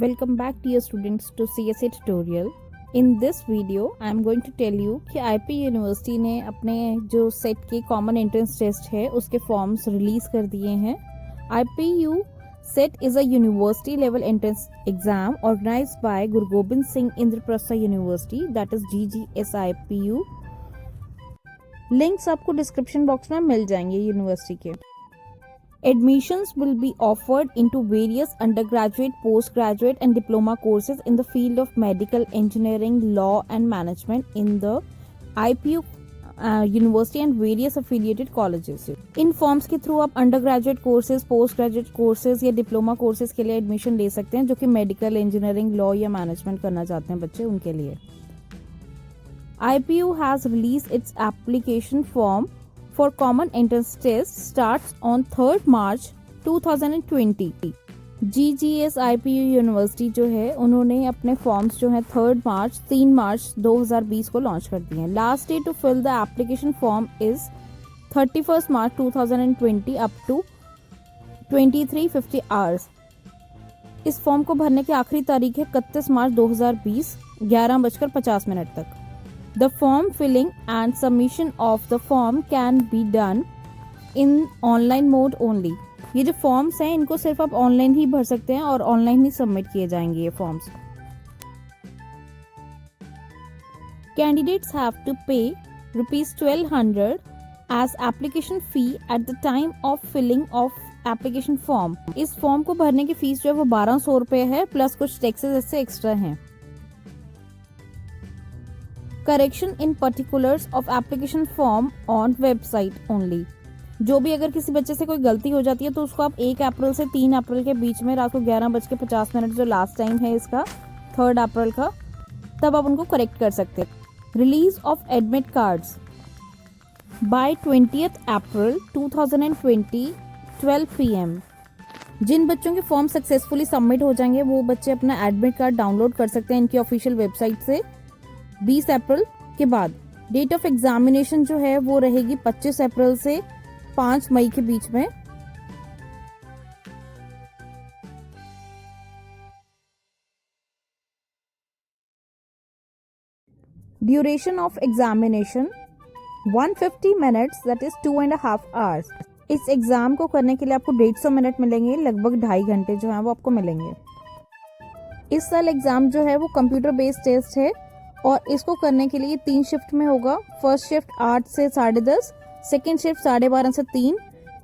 Welcome back dear students to CSCE tutorial. In this video I am going to tell you कि IPU university ने अपने जो set के common entrance test है उसके forms release कर दिए हैं। IPU CET is a university level entrance exam organized by Guru Gobind Singh Indraprastha University, that is GGSIPU। Links आपको डिस्क्रिप्शन बॉक्स में मिल जाएंगे यूनिवर्सिटी के। Admissions will be offered into various undergraduate, postgraduate and diploma courses in the field of medical engineering, law and management in the IPU University and various affiliated colleges। In forms के through आप undergraduate courses, post graduate courses या diploma courses के लिए admission ले सकते हैं जो कि मेडिकल इंजीनियरिंग, लॉ या मैनेजमेंट करना चाहते हैं बच्चे, उनके लिए। IPU has released its application form for common entrance test starts on 3rd March 2020। GGS IPU university जो है उन्होंने अपने फॉर्म्स जो है 3 मार्च 2020 को लॉन्च कर दिए हैं। Last day to fill the application form is 31 March 2020 up to 2350 hours. इस फॉर्म को भरने की आखिरी तारीख है 31 मार्च 2020 11:50 तक। The form filling and submission of the form can be done in online mode only। ये जो फॉर्म्स हैं इनको सिर्फ आप ऑनलाइन ही भर सकते हैं और ऑनलाइन ही सबमिट किए जाएंगे ये forms. Candidates have to pay ₹1200 as application fee at the time of filling of application form। इस फॉर्म को भरने की फीस जो है वो 1200 रुपए है, प्लस कुछ टैक्सेस इससे एक्स्ट्रा हैं। Correction in particulars of application form on website only. जो भी अगर किसी बच्चे से कोई गलती हो जाती है तो उसको आप 1 अप्रैल से 3 अप्रैल के बीच में रात को 11:50 जो लास्ट टाइम है इसका 3 अप्रैल का, तब आप उनको करेक्ट कर सकते हैं। Release of admit cards by 20th April 2020 12 PM। जिन बच्चों के फॉर्म सक्सेसफुली सबमिट हो जाएंगे वो बच्चे अपना एडमिट कार्ड डाउनलोड कर सकते हैं इनकी ऑफिशियल वेबसाइट से 20 अप्रैल के बाद। डेट ऑफ एग्जामिनेशन जो है वो रहेगी 25 अप्रैल से 5 मई के बीच में। Duration of examination 150 minutes, that is 2.5 hours. इस एग्जाम को करने के लिए आपको 150 मिनट मिलेंगे, लगभग 2.5 घंटे जो है वो आपको मिलेंगे। इस साल एग्जाम जो है वो कंप्यूटर बेस्ड टेस्ट है और इसको करने के लिए 3 शिफ्ट में होगा। फर्स्ट शिफ्ट 8 से 10:30, सेकेंड शिफ्ट 12:30 से 3,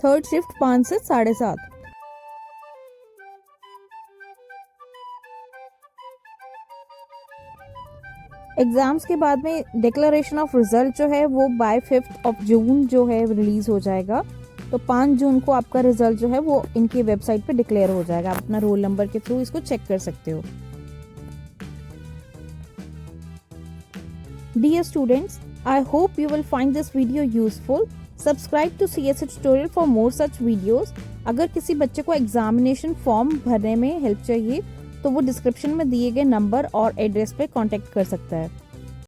थर्ड शिफ्ट 5 से 7:30। एग्जाम्स के बाद में डिक्लेरेशन ऑफ रिजल्ट जो है वो बाय 5 जून जो है रिलीज हो जाएगा। तो 5 जून को आपका रिजल्ट जो है वो इनकी वेबसाइट पे डिक्लेयर हो जाएगा। आप अपना रोल नंबर के थ्रू इसको चेक कर सकते हो। Dear students, I hope you will find this video useful. Subscribe to CSCE tutorial for more such videos। अगर किसी बच्चे को एग्जामिनेशन फॉर्म भरने में हेल्प चाहिए तो वो डिस्क्रिप्शन में दिए गए नंबर और एड्रेस पे कांटेक्ट कर सकता है।